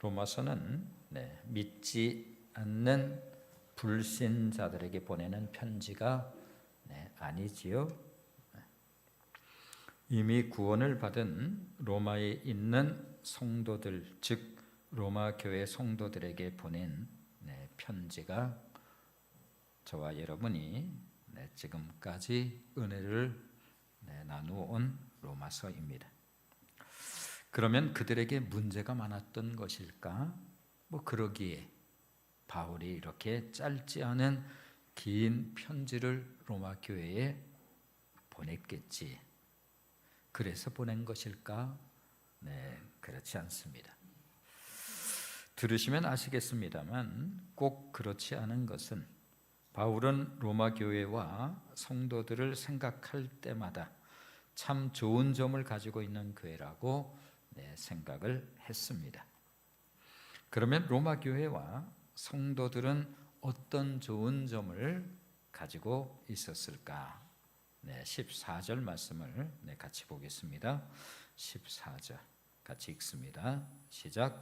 로마서는 믿지 않는 불신자들에게 보내는 편지가 아니지요. 이미 구원을 받은 로마에 있는 성도들, 즉 로마 교회 성도들에게 보낸 편지가 저와 여러분이 지금까지 은혜를 나누어 온 로마서입니다. 그러면 그들에게 문제가 많았던 것일까? 그러기에 바울이 이렇게 짧지 않은 긴 편지를 로마 교회에 보냈겠지. 그래서 보낸 것일까? 그렇지 않습니다. 들으시면 아시겠습니다만 꼭 그렇지 않은 것은 바울은 로마 교회와 성도들을 생각할 때마다 참 좋은 점을 가지고 있는 교회라고 생각을 했습니다. 그러면 로마 교회와 성도들은 어떤 좋은 점을 가지고 있었을까? 14절 말씀을 같이 보겠습니다. 14절 같이 읽습니다. 시작.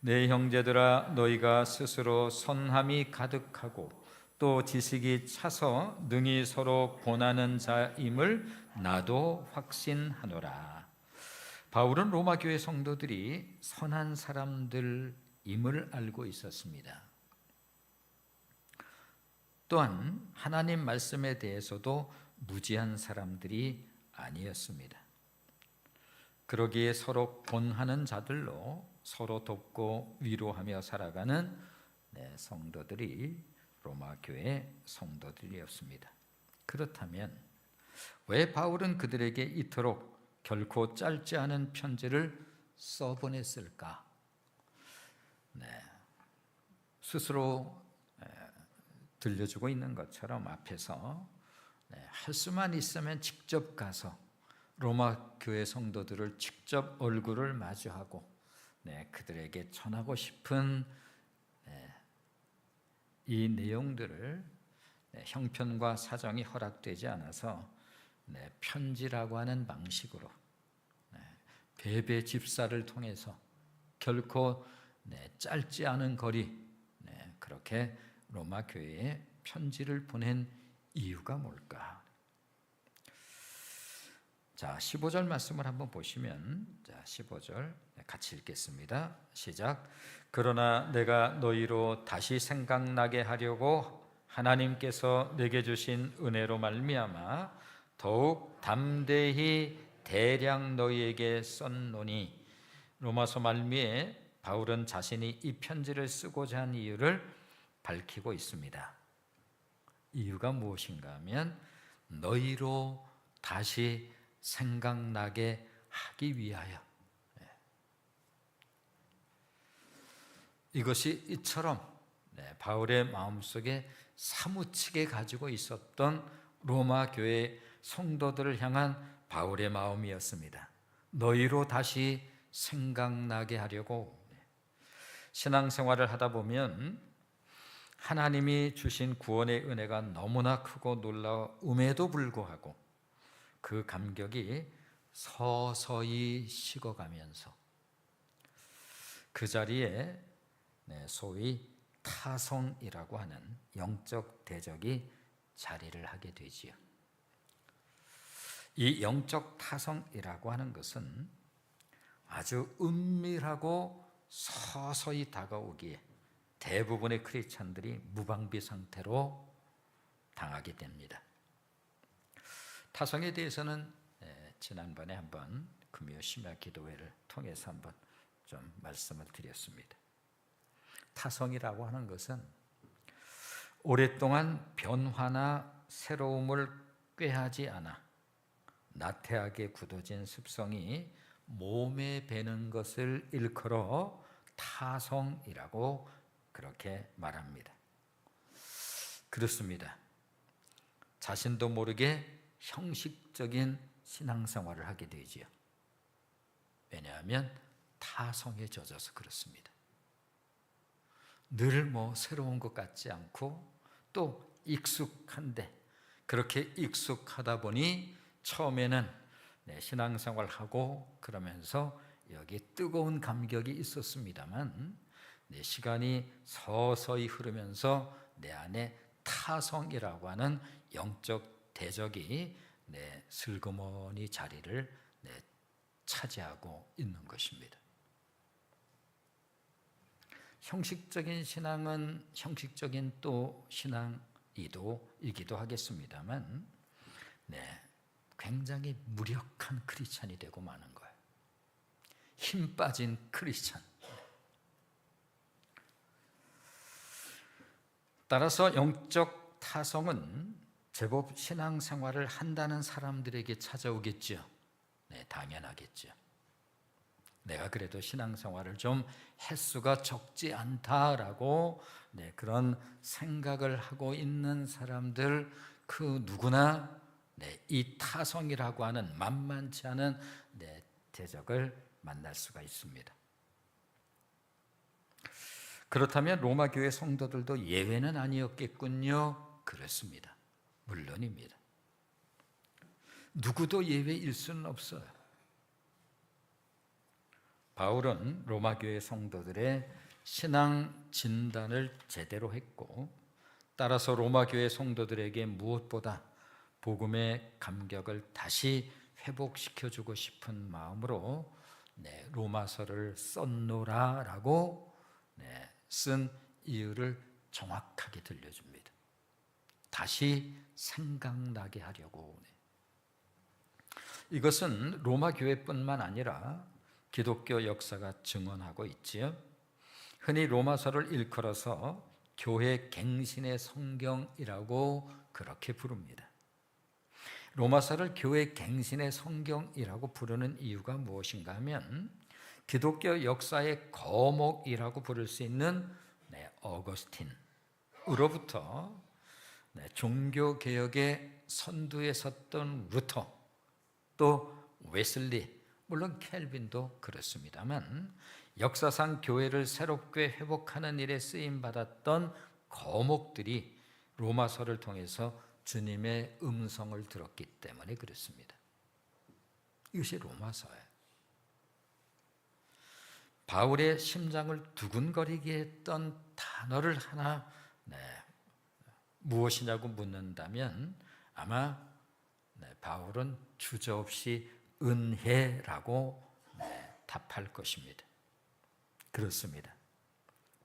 내 형제들아, 너희가 스스로 선함이 가득하고 또 지식이 차서 능히 서로 권하는 자임을 나도 확신하노라. 바울은 로마 교회 성도들이 선한 사람들임을 알고 있었습니다. 또한 하나님 말씀에 대해서도 무지한 사람들이 아니었습니다. 그러기에 서로 권하는 자들로 서로 돕고 위로하며 살아가는 성도들이 로마 교회 성도들이었습니다. 그렇다면 왜 바울은 그들에게 이토록 결코 짧지 않은 편지를 써보냈을까? 스스로 들려주고 있는 것처럼 앞에서 할 수만 있으면 직접 가서 로마 교회 성도들을 직접 얼굴을 마주하고 그들에게 전하고 싶은 이 내용들을 형편과 사정이 허락되지 않아서 편지라고 하는 방식으로 배배 집사를 통해서 결코 짧지 않은 거리 그렇게 로마 교회에 편지를 보낸 이유가 뭘까? 자, 15절 말씀을 한번 보시면, 15절 같이 읽겠습니다. 시작. 그러나 내가 너희로 다시 생각나게 하려고 하나님께서 내게 주신 은혜로 말미암아 더욱 담대히 대량 너희에게 썼노니. 로마서 말미에 바울은 자신이 이 편지를 쓰고자 한 이유를 밝히고 있습니다. 이유가 무엇인가 하면 너희로 다시 생각나게 하기 위하여. 이것이 이처럼 바울의 마음속에 사무치게 가지고 있었던 로마 교회 성도들을 향한 바울의 마음이었습니다. 너희로 다시 생각나게 하려고. 신앙생활을 하다 보면 하나님이 주신 구원의 은혜가 너무나 크고 놀라움에도 불구하고 그 감격이 서서히 식어가면서 그 자리에 소위 타성이라고 하는 영적 대적이 자리를 하게 되지요. 이 영적 타성이라고 하는 것은 아주 은밀하고 서서히 다가오기에 대부분의 크리스찬들이 무방비 상태로 당하게 됩니다. 타성에 대해서는 지난번에 한번 금요 심야 기도회를 통해서 한번 좀 말씀을 드렸습니다. 타성이라고 하는 것은 오랫동안 변화나 새로움을 꾀하지 않아 나태하게 굳어진 습성이 몸에 배는 것을 일컬어 타성이라고 그렇게 말합니다. 그렇습니다. 자신도 모르게 형식적인 신앙생활을 하게 되지요. 왜냐하면 타성에 젖어서 그렇습니다. 늘 새로운 것 같지 않고 또 익숙한데 그렇게 익숙하다 보니 처음에는 신앙생활하고 그러면서 여기 뜨거운 감격이 있었습니다만 시간이 서서히 흐르면서 내 안에 타성이라고 하는 영적 대적이 슬그머니 자리를 차지하고 있는 것입니다. 형식적인 신앙은 형식적인 또 신앙이기도 하겠습니다만 굉장히 무력한 크리스찬이 되고 마는 거예요. 힘 빠진 크리스찬. 따라서 영적 타성은 제법 신앙생활을 한다는 사람들에게 찾아오겠죠. 당연하겠죠. 내가 그래도 신앙생활을 좀 횟수가 적지 않다라고 그런 생각을 하고 있는 사람들 그 누구나 이 타성이라고 하는 만만치 않은 대적을 만날 수가 있습니다. 그렇다면 로마 교회 성도들도 예외는 아니었겠군요. 그렇습니다. 물론입니다. 누구도 예외일 수는 없어요. 바울은 로마 교회 성도들의 신앙 진단을 제대로 했고, 따라서 로마 교회 성도들에게 무엇보다 복음의 감격을 다시 회복시켜주고 싶은 마음으로 로마서를 썼노라라고 쓴 이유를 정확하게 들려줍니다. 다시 생각나게 하려고. 이것은 로마 교회뿐만 아니라 기독교 역사가 증언하고 있지요. 흔히 로마서를 일컬어서 교회 갱신의 성경이라고 그렇게 부릅니다. 로마서를 교회 갱신의 성경이라고 부르는 이유가 무엇인가 하면 기독교 역사의 거목이라고 부를 수 있는 어거스틴으로부터 종교개혁의 선두에 섰던 루터, 또 웨슬리, 물론 켈빈도 그렇습니다만 역사상 교회를 새롭게 회복하는 일에 쓰임받았던 거목들이 로마서를 통해서 주님의 음성을 들었기 때문에 그렇습니다. 이것이 로마서예요. 바울의 심장을 두근거리게 했던 단어를 하나 무엇이냐고 묻는다면 아마 바울은 주저없이 은혜라고 답할 것입니다. 그렇습니다.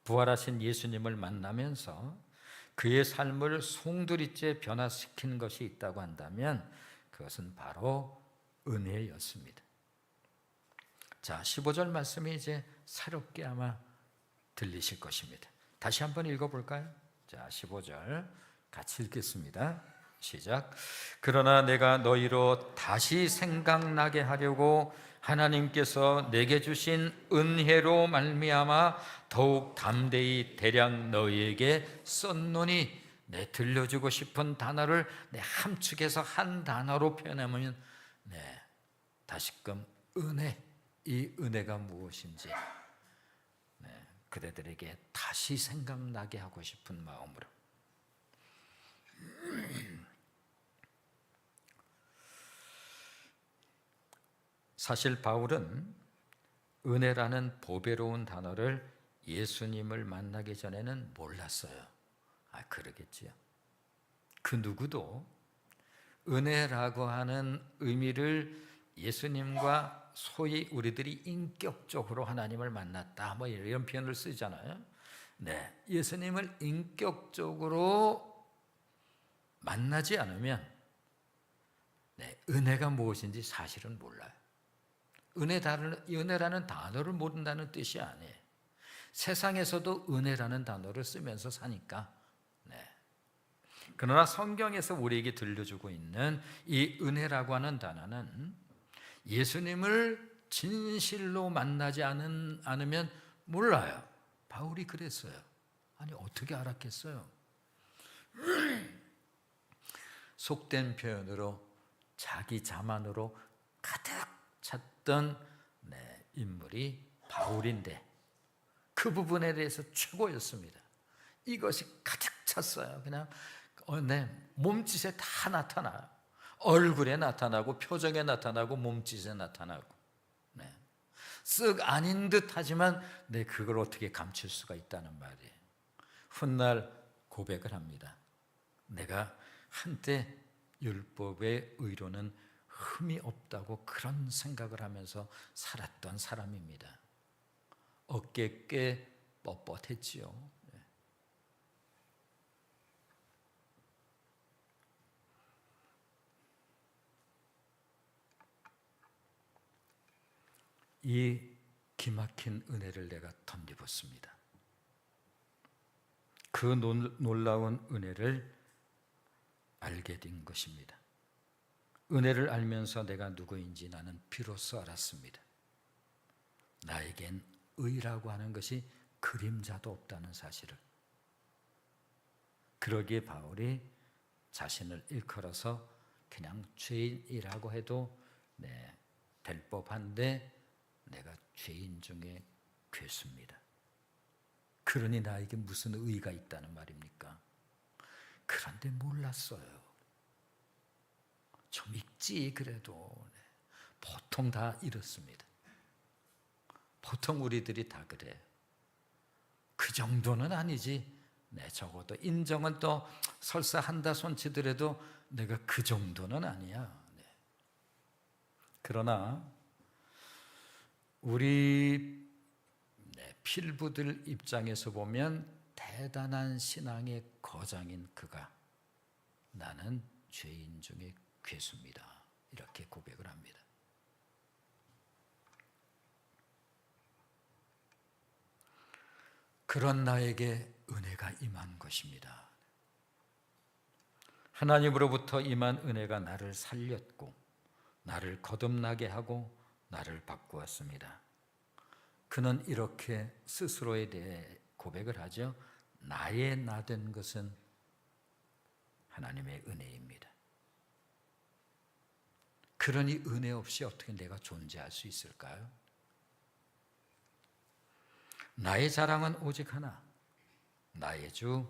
부활하신 예수님을 만나면서 그의 삶을 송두리째 변화시킨 것이 있다고 한다면 그것은 바로 은혜였습니다. 자, 15절 말씀이 이제 새롭게 아마 들리실 것입니다. 다시 한번 읽어볼까요? 자, 15절 같이 읽겠습니다. 시작. 그러나 내가 너희로 다시 생각나게 하려고 하나님께서 내게 주신 은혜로 말미암아 더욱 담대히 대량 너희에게 썼노니, 들려주고 싶은 단어를 함축해서 한 단어로 표현하면 다시금 은혜, 이 은혜가 무엇인지 그대들에게 다시 생각나게 하고 싶은 마음으로. 사실 바울은 은혜라는 보배로운 단어를 예수님을 만나기 전에는 몰랐어요. 그러겠지요. 그 누구도 은혜라고 하는 의미를 예수님과 소위 우리들이 인격적으로 하나님을 만났다, 이런 표현을 쓰잖아요. 예수님을 인격적으로 만나지 않으면 은혜가 무엇인지 사실은 몰라요. 은혜라는 단어를 모른다는 뜻이 아니에요. 세상에서도 은혜라는 단어를 쓰면서 사니까. 그러나 성경에서 우리에게 들려주고 있는 이 은혜라고 하는 단어는 예수님을 진실로 만나지 않으면 몰라요. 바울이 그랬어요. 어떻게 알았겠어요? 속된 표현으로 자기 자만으로 가득 찼던 인물이 바울인데 그 부분에 대해서 최고였습니다. 이것이 가득 찼어요. 그냥 몸짓에 다 나타나요. 얼굴에 나타나고 표정에 나타나고 몸짓에 나타나고 쓱 아닌 듯 하지만 내 그걸 어떻게 감출 수가 있다는 말이에요. 훗날 고백을 합니다. 내가 한때 율법의 의로는 흠이 없다고 그런 생각을 하면서 살았던 사람입니다. 어깨 꽤 뻣뻣했지요. 이 기막힌 은혜를 내가 덧입었습니다. 그 놀라운 은혜를 알게 된 것입니다. 은혜를 알면서 내가 누구인지 나는 비로소 알았습니다. 나에겐 의라고 하는 것이 그림자도 없다는 사실을. 그러기에 바울이 자신을 일컬어서 그냥 죄인이라고 해도 될 법한데 내가 죄인 중에 괴수입니다. 그러니 나에게 무슨 의가 있다는 말입니까? 그런데 몰랐어요. 좀 읽지 그래도. 보통 다 이렇습니다. 보통 우리들이 다 그래요. 그 정도는 아니지. 적어도 인정은 또 설사 한다 손치더라도 내가 그 정도는 아니야. 그러나 우리 필부들 입장에서 보면 대단한 신앙의 거장인 그가 나는 죄인 중에 괴수입니다. 이렇게 고백을 합니다. 그런 나에게 은혜가 임한 것입니다. 하나님으로부터 임한 은혜가 나를 살렸고 나를 거듭나게 하고 나를 바꾸었습니다. 그는 이렇게 스스로에 대해 고백을 하죠. 나의 나 된 것은 하나님의 은혜입니다. 그러니 은혜 없이 어떻게 내가 존재할 수 있을까요? 나의 자랑은 오직 하나, 나의 주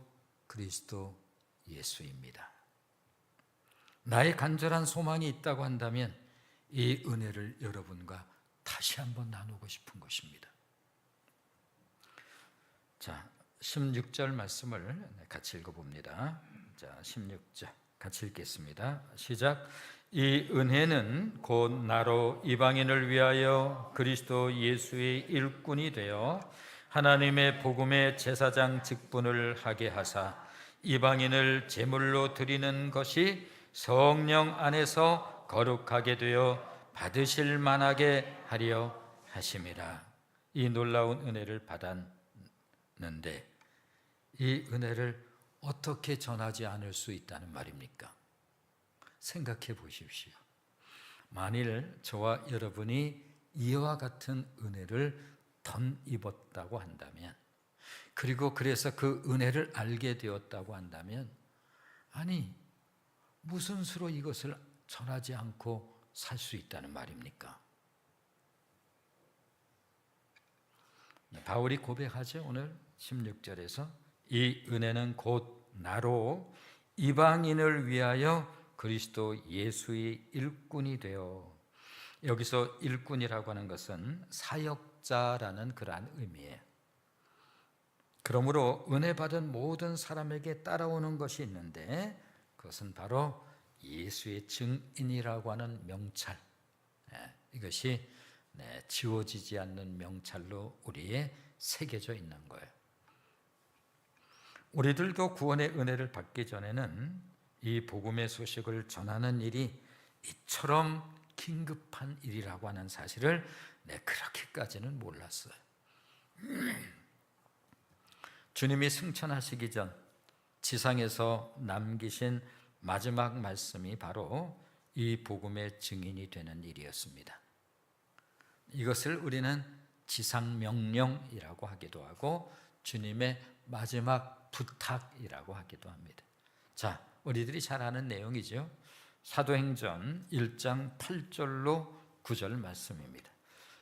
그리스도 예수입니다. 나의 간절한 소망이 있다고 한다면 이 은혜를 여러분과 다시 한번 나누고 싶은 것입니다. 자, 16절 말씀을 같이 읽어봅니다. 자, 16절 같이 읽겠습니다. 시작. 이 은혜는 곧 나로 이방인을 위하여 그리스도 예수의 일꾼이 되어 하나님의 복음의 제사장 직분을 하게 하사 이방인을 제물로 드리는 것이 성령 안에서 거룩하게 되어 받으실 만하게 하려 하심이라. 이 놀라운 은혜를 받았는데 이 은혜를 어떻게 전하지 않을 수 있다는 말입니까? 생각해 보십시오. 만일 저와 여러분이 이와 같은 은혜를 덧입었다고 한다면, 그리고 그래서 그 은혜를 알게 되었다고 한다면, 아니 무슨 수로 이것을 전하지 않고 살 수 있다는 말입니까? 바울이 고백하죠. 오늘 16절에서 이 은혜는 곧 나로 이방인을 위하여 그리스도 예수의 일꾼이 되어, 여기서 일꾼이라고 하는 것은 사역자라는 그러한 의미예요. 그러므로 은혜 받은 모든 사람에게 따라오는 것이 있는데 그것은 바로 예수의 증인이라고 하는 명찰, 이것이 지워지지 않는 명찰로 우리에 새겨져 있는 거예요. 우리들도 구원의 은혜를 받기 전에는 이 복음의 소식을 전하는 일이 이처럼 긴급한 일이라고 하는 사실을 그렇게까지는 몰랐어요. 주님이 승천하시기 전 지상에서 남기신 마지막 말씀이 바로 이 복음의 증인이 되는 일이었습니다. 이것을 우리는 지상명령이라고 하기도 하고 주님의 마지막 부탁이라고 하기도 합니다. 자, 우리들이 잘 아는 내용이죠. 사도행전 1장 8절로 9절 말씀입니다.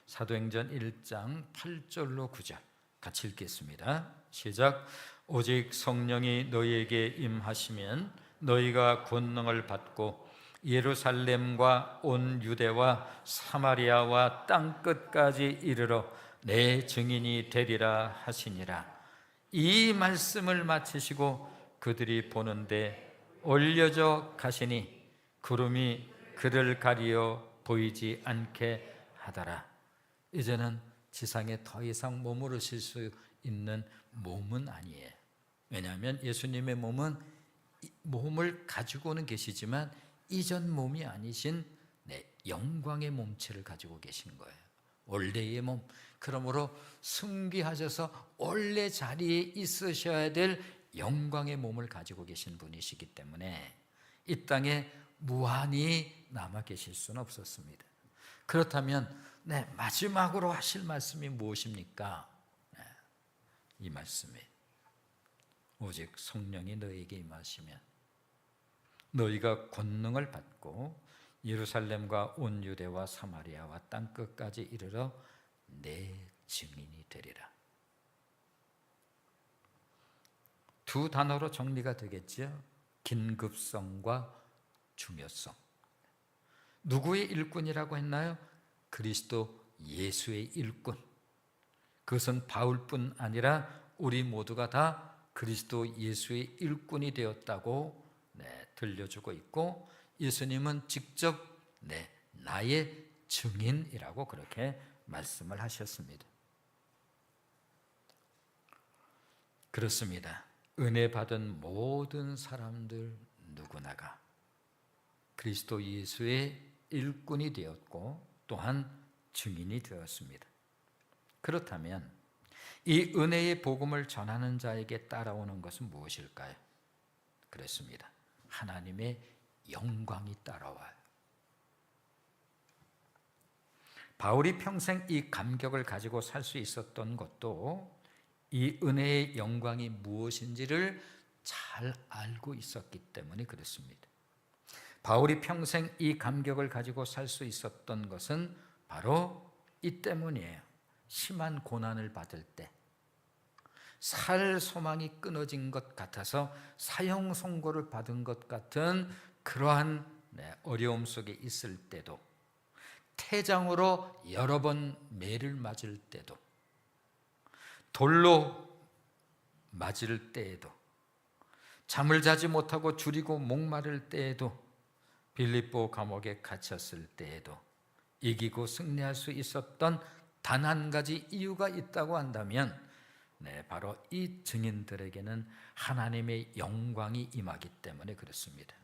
사도행전 1장 8절로 9절 같이 읽겠습니다. 시작. 오직 성령이 너희에게 임하시면 너희가 권능을 받고 예루살렘과 온 유대와 사마리아와 땅 끝까지 이르러 내 증인이 되리라 하시니라. 이 말씀을 마치시고 그들이 보는데 올려져 가시니 구름이 그를 가리어 보이지 않게 하더라. 이제는 지상에 더 이상 머무르실 수 있는 몸은 아니에요. 왜냐하면 예수님의 몸을 가지고는 계시지만 이전 몸이 아니신 영광의 몸체를 가지고 계신 거예요. 원래의 몸. 그러므로 승귀하셔서 원래 자리에 있으셔야 될 영광의 몸을 가지고 계신 분이시기 때문에 이 땅에 무한히 남아 계실 수는 없었습니다. 그렇다면 마지막으로 하실 말씀이 무엇입니까? 이 말씀이 오직 성령이 너에게 임하시면 너희가 권능을 받고 예루살렘과 온 유대와 사마리아와 땅 끝까지 이르러 내 증인이 되리라. 두 단어로 정리가 되겠죠. 긴급성과 중요성. 누구의 일꾼이라고 했나요? 그리스도 예수의 일꾼. 그것은 바울뿐 아니라 우리 모두가 다 그리스도 예수의 일꾼이 되었다고 들려주고 있고, 예수님은 직접 나의 증인이라고 그렇게 말씀을 하셨습니다. 그렇습니다. 은혜 받은 모든 사람들 누구나가 그리스도 예수의 일꾼이 되었고 또한 증인이 되었습니다. 그렇다면 이 은혜의 복음을 전하는 자에게 따라오는 것은 무엇일까요? 그렇습니다. 하나님의 영광이 따라와요. 바울이 평생 이 감격을 가지고 살 수 있었던 것도 이 은혜의 영광이 무엇인지를 잘 알고 있었기 때문에 그렇습니다. 바울이 평생 이 감격을 가지고 살 수 있었던 것은 바로 이 때문이에요. 심한 고난을 받을 때, 살 소망이 끊어진 것 같아서 사형 선고를 받은 것 같은 그러한 어려움 속에 있을 때도, 태장으로 여러 번 매를 맞을 때도, 돌로 맞을 때에도, 잠을 자지 못하고 줄이고 목마를 때에도, 빌립보 감옥에 갇혔을 때에도 이기고 승리할 수 있었던 단 한 가지 이유가 있다고 한다면 바로 이 증인들에게는 하나님의 영광이 임하기 때문에 그렇습니다.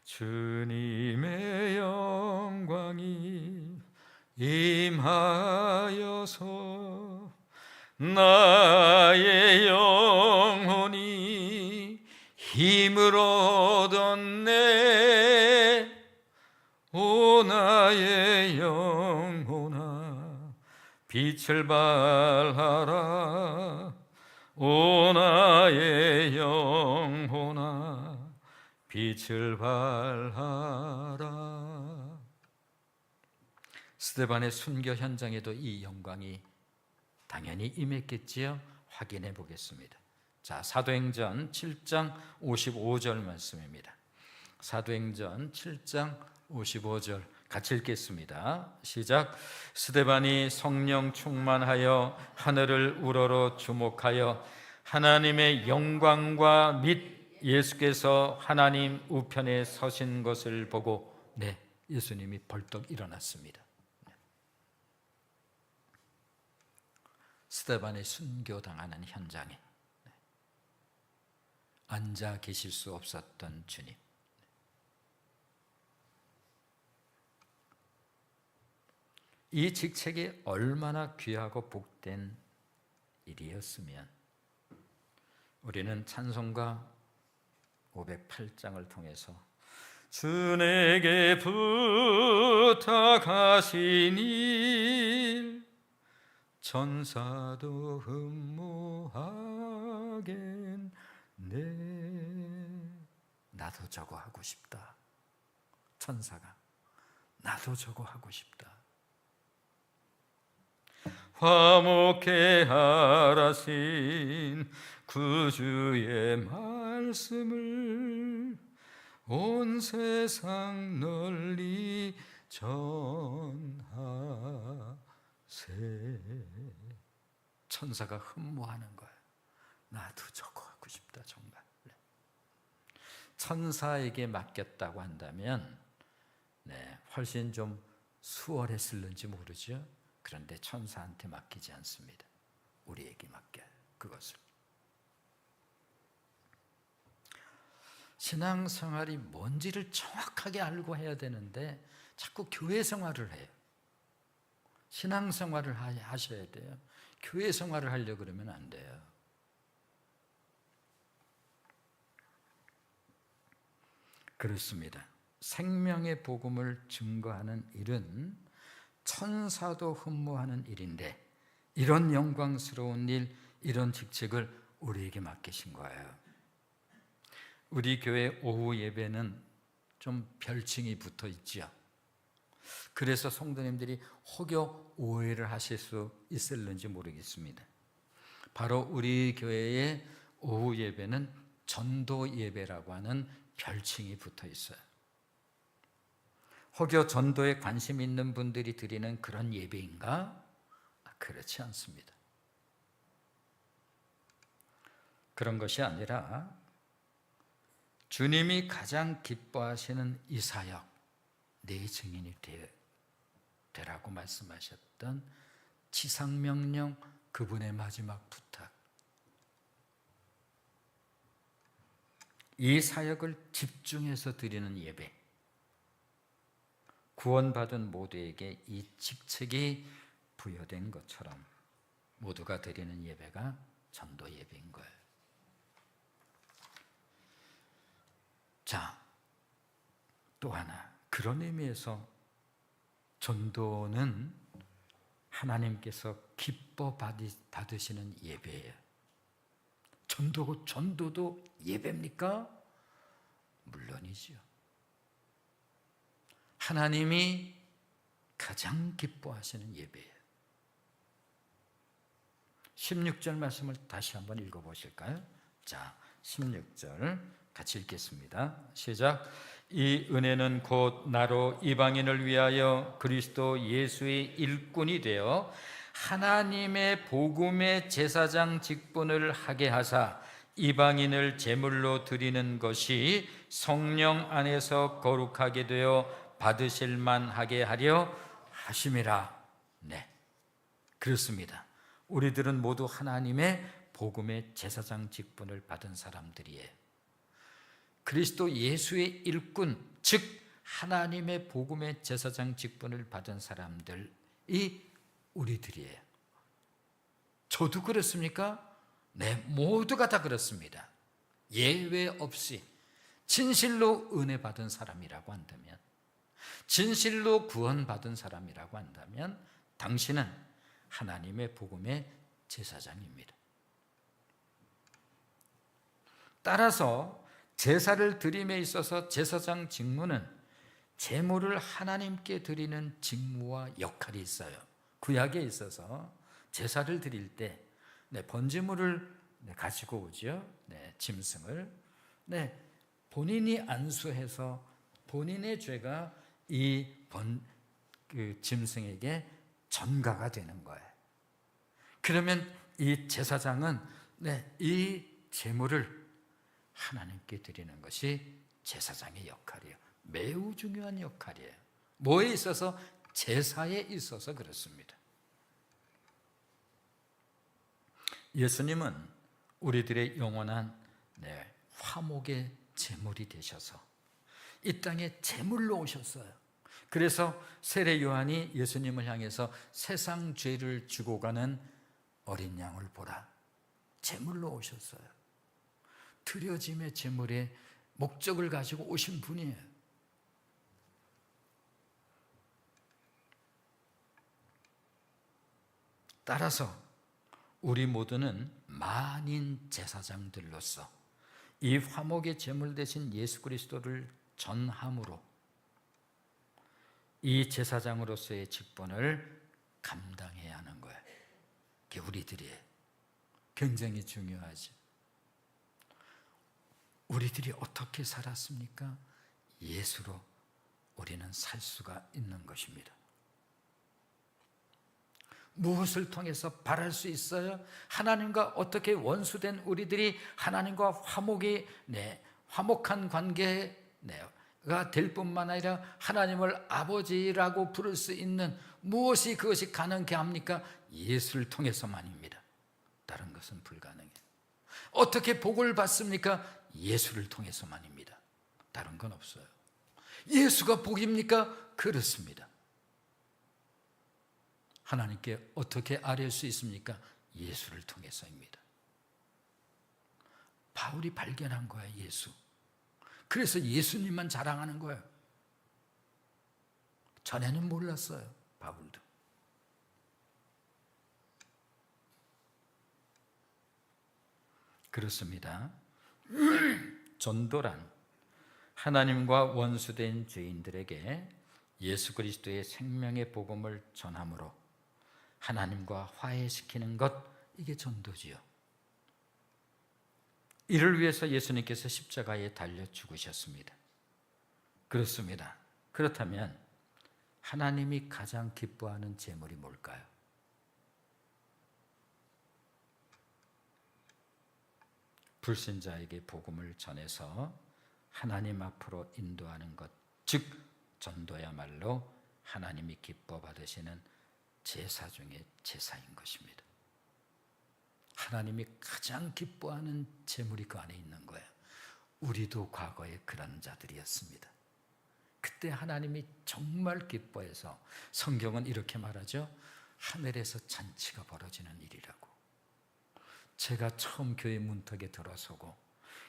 주님의 영광이 임하여서 나의 영혼이 힘을 얻었네. 오 나의 영혼아 빛을 발하라. 오 나의 영혼아 빛을 발하라. 스데반의 순교 현장에도 이 영광이 당연히 임했겠지요. 확인해 보겠습니다. 자, 사도행전 7장 55절 말씀입니다. 사도행전 7장 55절 같이 읽겠습니다. 시작. 스데반이 성령 충만하여 하늘을 우러러 주목하여 하나님의 영광과 및 예수께서 하나님 우편에 서신 것을 보고 예수님이 벌떡 일어났습니다. 스데반의 순교당하는 현장에 앉아 계실 수 없었던 주님, 이 직책이 얼마나 귀하고 복된 일이었으면 우리는 찬송가 508장을 통해서 주 내게 부탁하신 일 천사도 흠모하겠네. 나도 저거 하고 싶다. 천사가 나도 저거 하고 싶다. 화목해 하라신 구주의 말씀을 온 세상 널리 전하세. 천사가 흠모하는 거예요. 나도 저거 하고 싶다 정말. 천사에게 맡겼다고 한다면 훨씬 좀 수월했을는지 모르죠. 그런데 천사한테 맡기지 않습니다. 우리에게 맡겨요. 그것을. 신앙생활이 뭔지를 정확하게 알고 해야 되는데 자꾸 교회 생활을 해요. 신앙생활을 하셔야 돼요. 교회 생활을 하려고 그러면 안 돼요. 그렇습니다. 생명의 복음을 증거하는 일은 천사도 흠모하는 일인데 이런 영광스러운 일, 이런 직책을 우리에게 맡기신 거예요. 우리 교회 오후 예배는 좀 별칭이 붙어 있죠. 그래서 성도님들이 혹여 오해를 하실 수 있을는지 모르겠습니다. 바로 우리 교회의 오후 예배는 전도 예배라고 하는 별칭이 붙어 있어요. 혹여 전도에 관심 있는 분들이 드리는 그런 예배인가? 그렇지 않습니다. 그런 것이 아니라 주님이 가장 기뻐하시는 이 사역, 내 증인이 되라고 말씀하셨던 지상명령, 그분의 마지막 부탁, 이 사역을 집중해서 드리는 예배, 구원받은 모두에게 이 직책이 부여된 것처럼 모두가 드리는 예배가 전도 예배인 거예요. 자, 또 하나, 그런 의미에서 전도는 하나님께서 기뻐 받으시는 예배예요. 전도도 예배입니까? 물론이지요. 하나님이 가장 기뻐하시는 예배예요. 16절 말씀을 다시 한번 읽어보실까요? 자, 16절 같이 읽겠습니다. 시작. 이 은혜는 곧 나로 이방인을 위하여 그리스도 예수의 일꾼이 되어 하나님의 복음의 제사장 직분을 하게 하사 이방인을 제물로 드리는 것이 성령 안에서 거룩하게 되어 받으실 만하게 하려 하심이라. 네, 그렇습니다. 우리들은 모두 하나님의 복음의 제사장 직분을 받은 사람들이에요. 그리스도 예수의 일꾼, 즉 하나님의 복음의 제사장 직분을 받은 사람들이 우리들이에요. 저도 그렇습니까? 네, 모두가 다 그렇습니다. 예외 없이 진실로 은혜 받은 사람이라고 한다면, 진실로 구원받은 사람이라고 한다면 당신은 하나님의 복음의 제사장입니다. 따라서 제사를 드림에 있어서 제사장 직무는 제물을 하나님께 드리는 직무와 역할이 있어요. 구약에 있어서 제사를 드릴 때 번제물을 가지고 오죠. 짐승을 본인이 안수해서 본인의 죄가 이 짐승에게 전가가 되는 거예요. 그러면 이 제사장은 이 제물을 하나님께 드리는 것이 제사장의 역할이에요. 매우 중요한 역할이에요. 뭐에 있어서? 제사에 있어서 그렇습니다. 예수님은 우리들의 영원한 화목의 제물이 되셔서 이 땅에 제물로 오셨어요. 그래서 세례 요한이 예수님을 향해서 세상 죄를 지고 가는 어린 양을 보라, 제물로 오셨어요. 드려짐의 제물의 목적을 가지고 오신 분이에요. 따라서 우리 모두는 만인 제사장들로서 이 화목의 제물 되신 예수 그리스도를 전함으로 이 제사장으로서의 직분을 감당해야 하는 거예요. 그게 우리들이에요. 굉장히 중요하죠. 우리들이 어떻게 살았습니까? 예수로 우리는 살 수가 있는 것입니다. 무엇을 통해서 바랄 수 있어요? 하나님과 어떻게 원수된 우리들이 하나님과 화목한 관계가 될 뿐만 아니라 하나님을 아버지라고 부를 수 있는 무엇이 그것이 가능케 합니까? 예수를 통해서만입니다. 다른 것은 불가능해요. 어떻게 복을 받습니까? 예수를 통해서만입니다. 다른 건 없어요. 예수가 복입니까? 그렇습니다. 하나님께 어떻게 아뢰을 수 있습니까? 예수를 통해서입니다. 바울이 발견한 거예요, 예수. 그래서 예수님만 자랑하는 거예요. 전에는 몰랐어요, 바울도. 그렇습니다. 전도란 하나님과 원수된 죄인들에게 예수 그리스도의 생명의 복음을 전함으로 하나님과 화해시키는 것, 이게 전도지요. 이를 위해서 예수님께서 십자가에 달려 죽으셨습니다. 그렇습니다. 그렇다면 하나님이 가장 기뻐하는 제물이 뭘까요? 불신자에게 복음을 전해서 하나님 앞으로 인도하는 것, 즉 전도야말로 하나님이 기뻐 받으시는 제사 중에 제사인 것입니다. 하나님이 가장 기뻐하는 제물이 그 안에 있는 거예요. 우리도 과거에 그런 자들이었습니다. 그때 하나님이 정말 기뻐해서 성경은 이렇게 말하죠. 하늘에서 잔치가 벌어지는 일이라고. 제가 처음 교회 문턱에 들어서고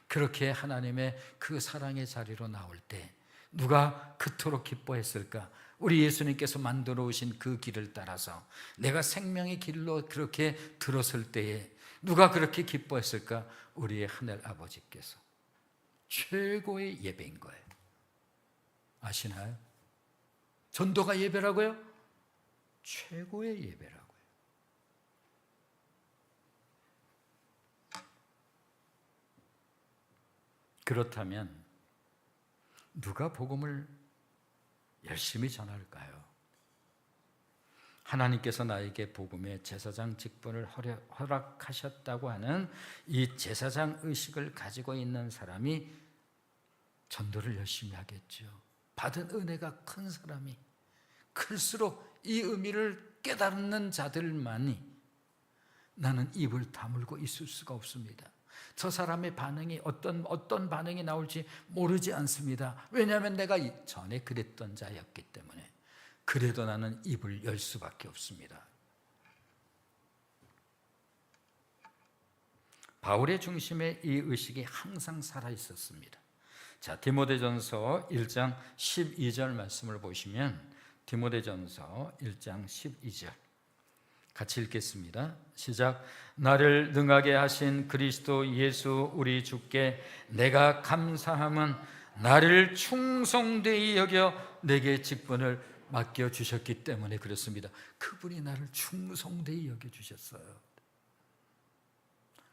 그렇게 하나님의 그 사랑의 자리로 나올 때 누가 그토록 기뻐했을까? 우리 예수님께서 만들어 오신 그 길을 따라서 내가 생명의 길로 그렇게 들었을 때에 누가 그렇게 기뻐했을까? 우리의 하늘 아버지께서. 최고의 예배인 거예요. 아시나요? 전도가 예배라고요? 최고의 예배라고요. 그렇다면 누가 복음을 열심히 전할까요? 하나님께서 나에게 복음의 제사장 직분을 허락하셨다고 하는 이 제사장 의식을 가지고 있는 사람이 전도를 열심히 하겠죠. 받은 은혜가 큰 사람이, 클수록 이 의미를 깨닫는 자들만이 나는 입을 다물고 있을 수가 없습니다. 저 사람의 반응이 어떤 반응이 나올지 모르지 않습니다. 왜냐하면 내가 전에 그랬던 자였기 때문에. 그래도 나는 입을 열 수밖에 없습니다. 바울의 중심에 이 의식이 항상 살아 있었습니다. 자, 디모데전서 1장 12절 말씀을 보시면 디모데전서 1장 12절 같이 읽겠습니다. 시작. 나를 능하게 하신 그리스도 예수 우리 주께 내가 감사함은 나를 충성되이 여겨 내게 직분을 맡겨주셨기 때문에 그렇습니다. 그분이 나를 충성되이 여겨주셨어요.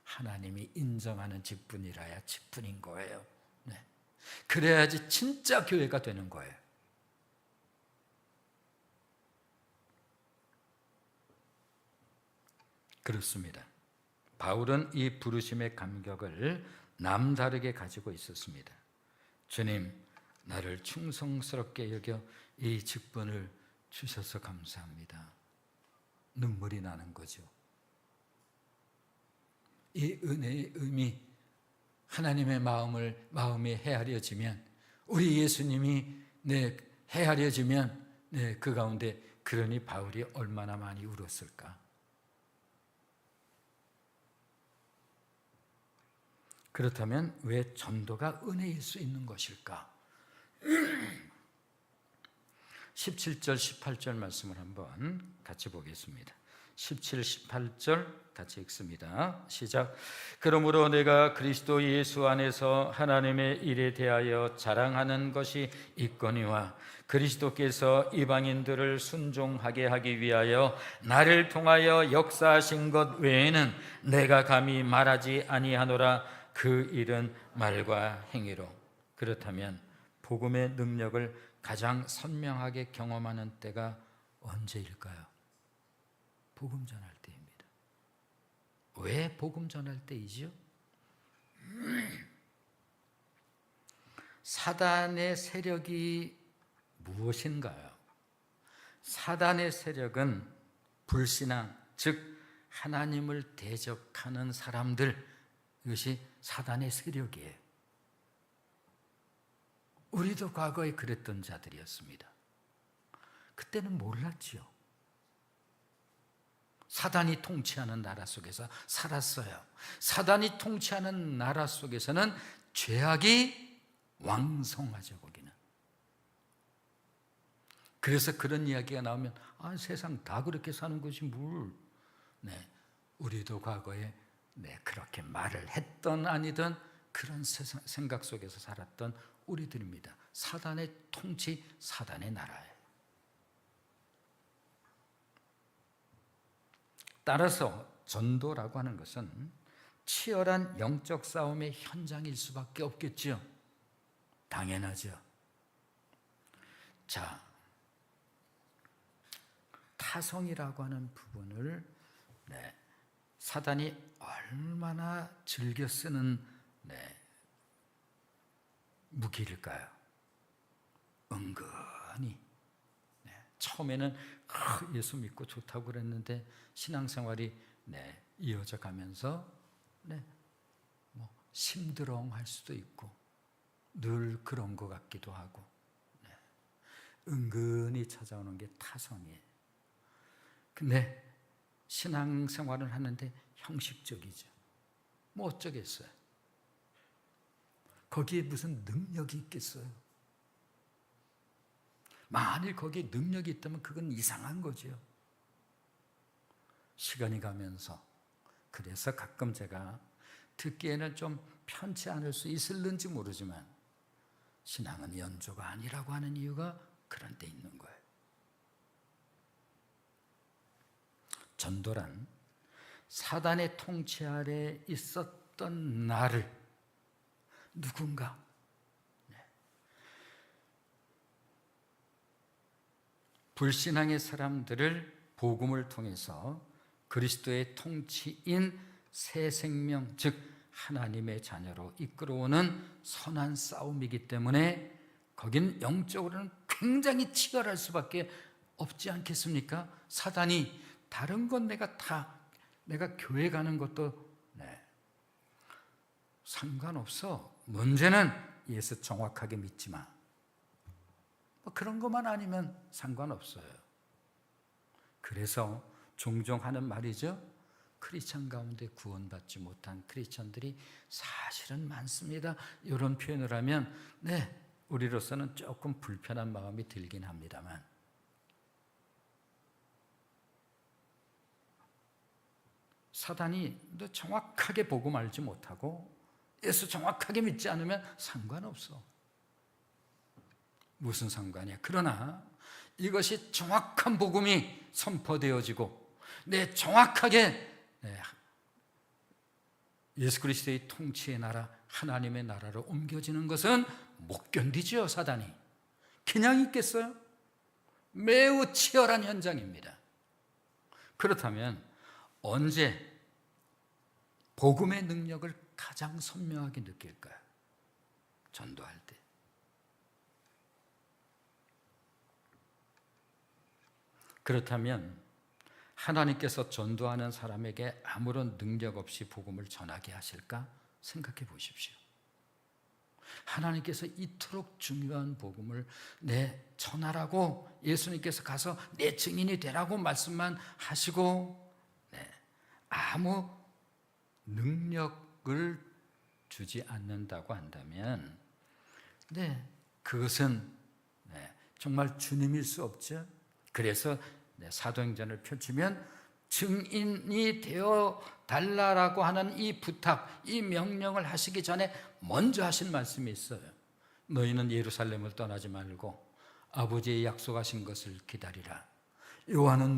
하나님이 인정하는 직분이라야 직분인 거예요. 네. 그래야지 진짜 교회가 되는 거예요. 그렇습니다. 바울은 이 부르심의 감격을 남다르게 가지고 있었습니다. 주님, 나를 충성스럽게 여겨 이 직분을 주셔서 감사합니다. 눈물이 나는 거죠. 이 은혜의 의미, 하나님의 마음이 헤아려지면, 우리 예수님이 헤아려지면 그 가운데, 그러니 바울이 얼마나 많이 울었을까? 그렇다면 왜 전도가 은혜일 수 있는 것일까? 17절, 18절 말씀을 한번 같이 보겠습니다. 17, 18절 같이 읽습니다. 시작. 그러므로 내가 그리스도 예수 안에서 하나님의 일에 대하여 자랑하는 것이 있거니와 그리스도께서 이방인들을 순종하게 하기 위하여 나를 통하여 역사하신 것 외에는 내가 감히 말하지 아니하노라. 그 일은 말과 행위로. 그렇다면 복음의 능력을 가장 선명하게 경험하는 때가 언제일까요? 복음 전할 때입니다. 왜 복음 전할 때이죠? 사단의 세력이 무엇인가요? 사단의 세력은 불신앙, 즉 하나님을 대적하는 사람들, 이것이 사단의 세력이에요. 우리도 과거에 그랬던 자들이었습니다. 그때는 몰랐지요. 사단이 통치하는 나라 속에서 살았어요. 사단이 통치하는 나라 속에서는 죄악이 왕성하죠, 거기는. 그래서 그런 이야기가 나오면 세상 다 그렇게 사는 것이 뭘. 네, 우리도 과거에 그렇게 말을 했던 아니던 그런 생각 속에서 살았던 우리들입니다. 사단의 통치, 사단의 나라예요. 따라서 전도라고 하는 것은 치열한 영적 싸움의 현장일 수밖에 없겠지요. 당연하죠. 자, 타성이라고 하는 부분을 사단이 얼마나 즐겨 쓰는 무기일까요? 은근히. 처음에는 예수 믿고 좋다고 그랬는데 신앙생활이 이어져 가면서 심드렁할 수도 있고 늘 그런 것 같기도 하고 은근히 찾아오는 게 타성이에요. 근데 신앙생활을 하는데 형식적이죠. 뭐 어쩌겠어요. 거기에 무슨 능력이 있겠어요. 만일 거기에 능력이 있다면 그건 이상한 거죠. 시간이 가면서 그래서 가끔 제가 듣기에는 좀 편치 않을 수 있을는지 모르지만 신앙은 연조가 아니라고 하는 이유가 그런 데 있는 거예요. 전도란 사단의 통치 아래 있었던 나를 누군가 불신앙의 사람들을 복음을 통해서 그리스도의 통치인 새 생명, 즉 하나님의 자녀로 이끌어오는 선한 싸움이기 때문에 거긴 영적으로는 굉장히 치열할 수밖에 없지 않겠습니까? 사단이 다른 건 내가 교회 가는 것도 상관없어. 문제는 예수 정확하게 믿지 마. 그런 것만 아니면 상관없어요. 그래서 종종 하는 말이죠. 크리스찬 가운데 구원받지 못한 크리스찬들이 사실은 많습니다. 이런 표현을 하면 우리로서는 조금 불편한 마음이 들긴 합니다만 사단이 너 정확하게 복음 알지 못하고 예수 정확하게 믿지 않으면 상관없어. 무슨 상관이야. 그러나 이것이 정확한 복음이 선포되어지고 정확하게 예수 그리스도의 통치의 나라, 하나님의 나라로 옮겨지는 것은 못 견디죠. 사단이 그냥 있겠어요? 매우 치열한 현장입니다. 그렇다면 언제 복음의 능력을 가장 선명하게 느낄까요? 전도할 때. 그렇다면 하나님께서 전도하는 사람에게 아무런 능력 없이 복음을 전하게 하실까? 생각해 보십시오. 하나님께서 이토록 중요한 복음을 전하라고 예수님께서 가서 내 증인이 되라고 말씀만 하시고 아무 능력을 주지 않는다고 한다면 그것은 정말 주님일 수 없죠. 그래서 사도행전을 펼치면 증인이 되어 달라라고 하는 이 부탁, 이 명령을 하시기 전에 먼저 하신 말씀이 있어요. 너희는 예루살렘을 떠나지 말고 아버지의 약속하신 것을 기다리라. 요한은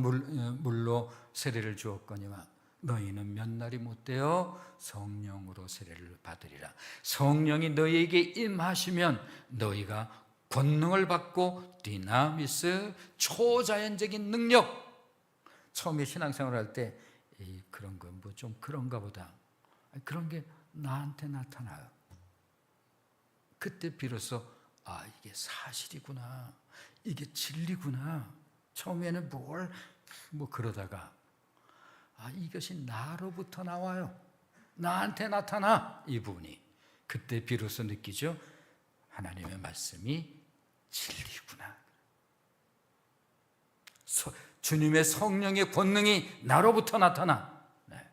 물로 세례를 주었거니와 너희는 몇 날이 못되어 성령으로 세례를 받으리라. 성령이 너희에게 임하시면 너희가 권능을 받고 디나미스, 초자연적인 능력. 처음에 신앙생활 할 때 그런 거 뭐 좀 그런가 보다, 그런 게 나한테 나타나요. 그때 비로소 이게 사실이구나, 이게 진리구나. 처음에는 뭐 그러다가 이것이 나로부터 나와요, 나한테 나타나, 이 부분이. 그때 비로소 느끼죠. 하나님의 말씀이 진리구나. 주님의 성령의 권능이 나로부터 나타나. 네.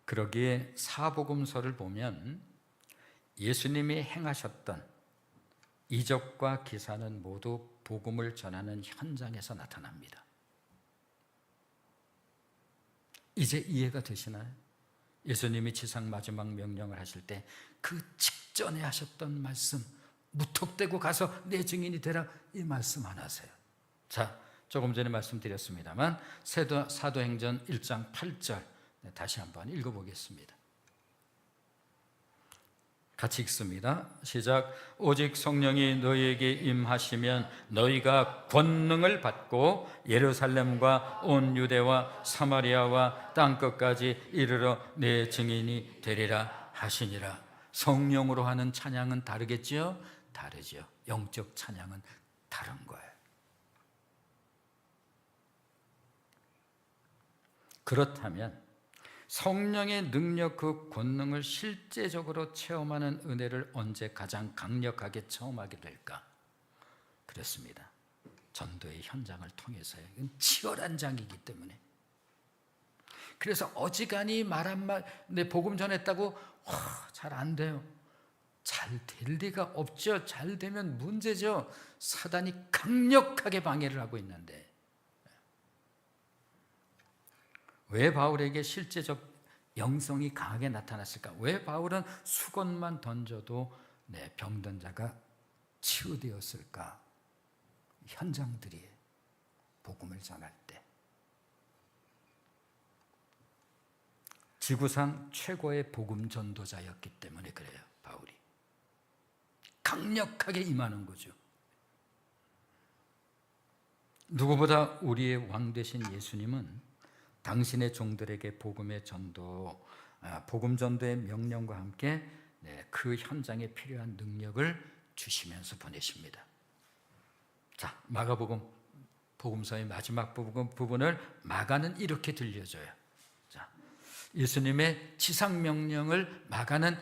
그러기에 사복음서를 보면 예수님이 행하셨던 이적과 기사는 모두 복음을 전하는 현장에서 나타납니다. 이제 이해가 되시나요? 예수님이 지상 마지막 명령을 하실 때 그 직전에 하셨던 말씀, 무턱대고 가서 내 증인이 되라, 이 말씀 안 하세요. 자, 조금 전에 말씀드렸습니다만 사도행전 1장 8절 다시 한번 읽어보겠습니다. 같이 읽습니다. 시작. 오직 성령이 너희에게 임하시면 너희가 권능을 받고 예루살렘과 온 유대와 사마리아와 땅끝까지 이르러 내 증인이 되리라 하시니라. 성령으로 하는 찬양은 다르겠지요? 다르죠. 영적 찬양은 다른 거예요. 그렇다면 성령의 능력, 그 권능을 실제적으로 체험하는 은혜를 언제 가장 강력하게 체험하게 될까? 그렇습니다. 전도의 현장을 통해서요. 이건 치열한 장이기 때문에. 그래서 어지간히 말한 말, 내 복음 전했다고 잘 안 돼요. 잘 될 리가 없죠. 잘 되면 문제죠. 사단이 강력하게 방해를 하고 있는데, 왜 바울에게 실제적 영성이 강하게 나타났을까? 왜 바울은 수건만 던져도 병든 자가 치유되었을까? 현장들이 복음을 전할 때 지구상 최고의 복음 전도자였기 때문에 그래요. 바울이 강력하게 임하는 거죠. 누구보다 우리의 왕 되신 예수님은 당신의 종들에게 복음 전도의 명령과 함께 그 현장에 필요한 능력을 주시면서 보내십니다. 자, 복음서의 마지막 부분을 마가는 이렇게 들려줘요. 자, 예수님의 지상 명령을 마가는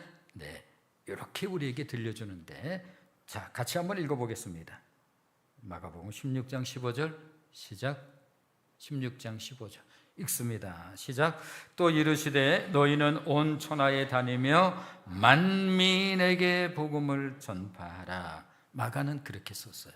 이렇게 우리에게 들려주는데, 자, 같이 한번 읽어보겠습니다. 마가복음 16장 15절 시작. 16장 15절 읽습니다. 시작. 또 이르시되 너희는 온 천하에 다니며 만민에게 복음을 전파하라. 마가는 그렇게 썼어요.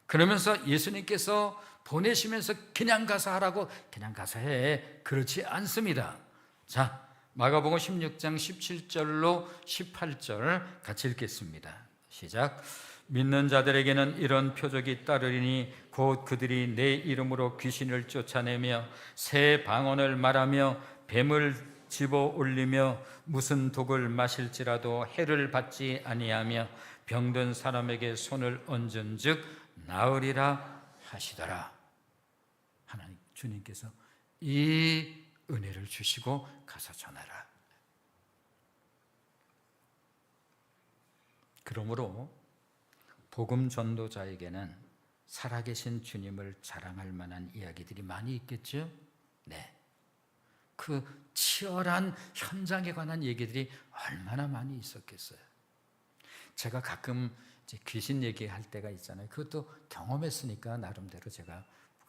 그러면서 예수님께서 보내시면서 그냥 가서 하라고, 그냥 가서 해, 그렇지 않습니다. 자, 마가복음 16장 17절로 18절 같이 읽겠습니다. 시작. 믿는 자들에게는 이런 표적이 따르리니 곧 그들이 내 이름으로 귀신을 쫓아내며 새 방언을 말하며 뱀을 집어 올리며 무슨 독을 마실지라도 해를 받지 아니하며 병든 사람에게 손을 얹은즉 나으리라 하시더라. 하나님 주님께서 이 은혜를 주시고 가서 전하라. 그러므로 복음 전도자에게는 살아계신 주님을 자랑할 만한 이야기들이 많이 있겠죠? 네. 그 치열한 현장에 관한 얘기들이 얼마나 많이 있었겠어요. 제가 가끔 이제 귀신 얘기할 때가 있잖아요. 그것도 경험했으니까 나름대로 제가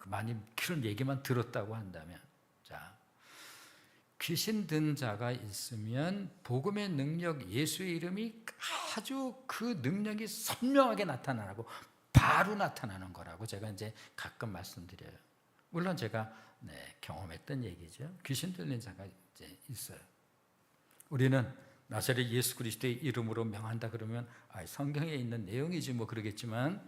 많이 그런 얘기만 들었다고 한다면, 자, 귀신 든 자가 있으면 복음의 능력, 예수의 이름이 아주 그 능력이 선명하게 나타나고 바로 나타나는 거라고 제가 이제 가끔 말씀드려요. 물론 제가 경험했던 얘기죠. 귀신 들린 자가 이제 있어요. 우리는 나사렛 예수 그리스도의 이름으로 명한다 그러면 성경에 있는 내용이지 뭐 그러겠지만,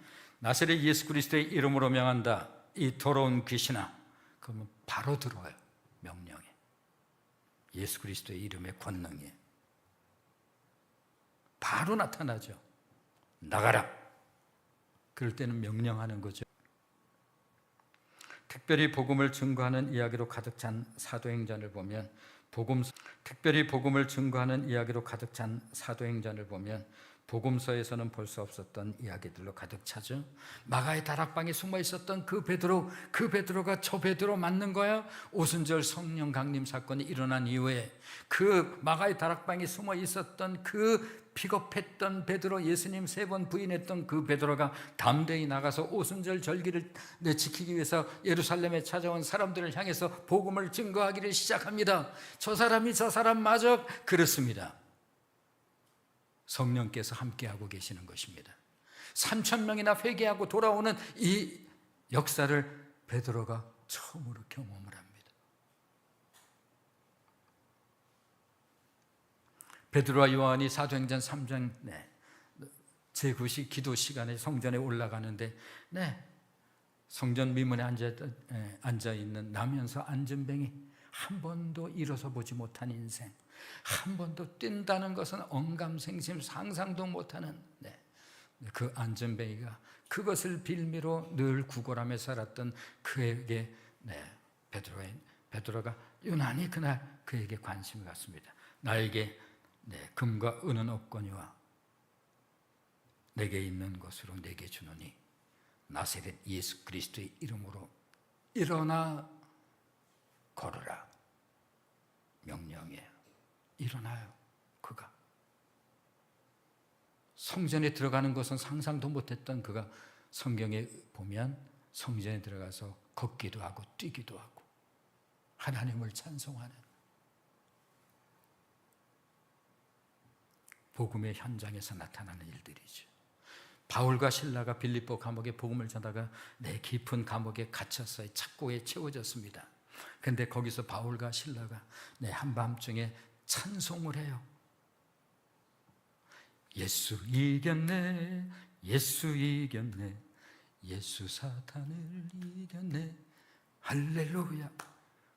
나사렛 예수 그리스도의 이름으로 명한다. 이 더러운 귀신아. 그러면 바로 들어와요. 명령에. 예수 그리스도의 이름의 권능이 바로 나타나죠. 나가라. 그럴 때는 명령하는 거죠. 특별히 복음을 증거하는 이야기로 가득 찬 사도행전을 보면 복음서에서는 볼 수 없었던 이야기들로 가득 차죠. 마가의 다락방에 숨어 있었던 그 베드로가 저 베드로 맞는 거야? 오순절 성령 강림 사건이 일어난 이후에 그 마가의 다락방에 숨어 있었던 그 비겁했던 베드로, 예수님 3번 부인했던 그 베드로가 담대히 나가서 오순절 절기를 지키기 위해서 예루살렘에 찾아온 사람들을 향해서 복음을 증거하기를 시작합니다. 저 사람 마저 그렇습니다. 성령께서 함께하고 계시는 것입니다. 3,000명이나 회개하고 돌아오는 이 역사를 베드로가 처음으로 경험을 합니다. 베드로와 요한이 사도행전 3장 제9시 기도 시간에 성전에 올라가는데 성전 미문에 앉아있는 나면서 앉은 뱅이, 한 번도 일어서 보지 못한 인생, 한 번도 뛴다는 것은 언감생심 상상도 못하는 그 안전뱅이가 그것을 빌미로 늘 구걸하며 살았던 그에게 베드로가 유난히 그날 그에게 관심을 갖습니다. 나에게 금과 은은 없거니와 내게 있는 것으로 내게 주노니 나사렛 예수 그리스도의 이름으로 일어나 걸어라. 명령이에요. 일어나요. 그가 성전에 들어가는 것은 상상도 못했던 그가 성경에 보면 성전에 들어가서 걷기도 하고 뛰기도 하고 하나님을 찬송하는 복음의 현장에서 나타나는 일들이죠. 바울과 실라가 빌립보 감옥에 복음을 전하다가 깊은 감옥에 갇혔어요. 착고에 채워졌습니다. 그런데 거기서 바울과 실라가 한밤중에 찬송을 해요. 예수 이겼네, 예수 이겼네, 예수 사탄을 이겼네, 할렐루야.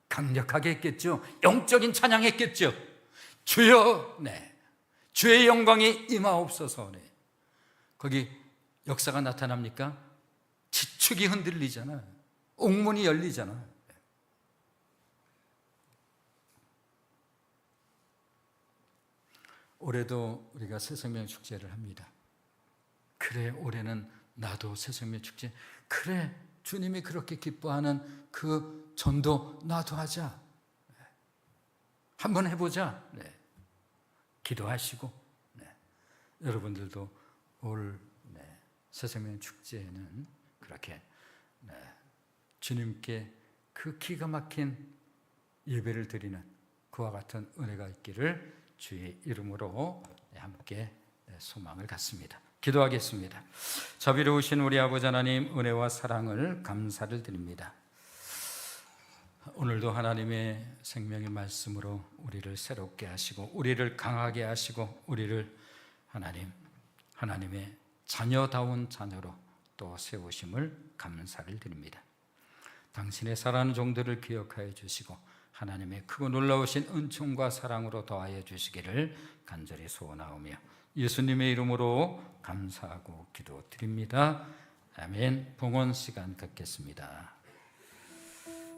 강력하게 했겠죠. 영적인 찬양했겠죠. 주여, 주의 영광이 임하옵소서. 거기 역사가 나타납니까? 지축이 흔들리잖아. 옥문이 열리잖아. 올해도 우리가 새생명 축제를 합니다. 그래, 올해는 나도 새생명 축제, 그래, 주님이 그렇게 기뻐하는 그 전도 나도 하자. 한번 해보자. 기도하시고 여러분들도 올 새생명 축제에는 그렇게 주님께 그 기가 막힌 예배를 드리는 그와 같은 은혜가 있기를 주의 이름으로 함께 소망을 갖습니다. 기도하겠습니다. 자비로우신 우리 아버지 하나님, 은혜와 사랑을 감사를 드립니다. 오늘도 하나님의 생명의 말씀으로 우리를 새롭게 하시고 우리를 강하게 하시고 우리를 하나님의 자녀다운 자녀로 또 세우심을 감사를 드립니다. 당신의 사랑하는 종들을 기억하여 주시고 하나님의 크고 놀라우신 은총과 사랑으로 더하여 주시기를 간절히 소원하오며 예수님의 이름으로 감사하고 기도드립니다. 아멘. 봉헌 시간 갖겠습니다.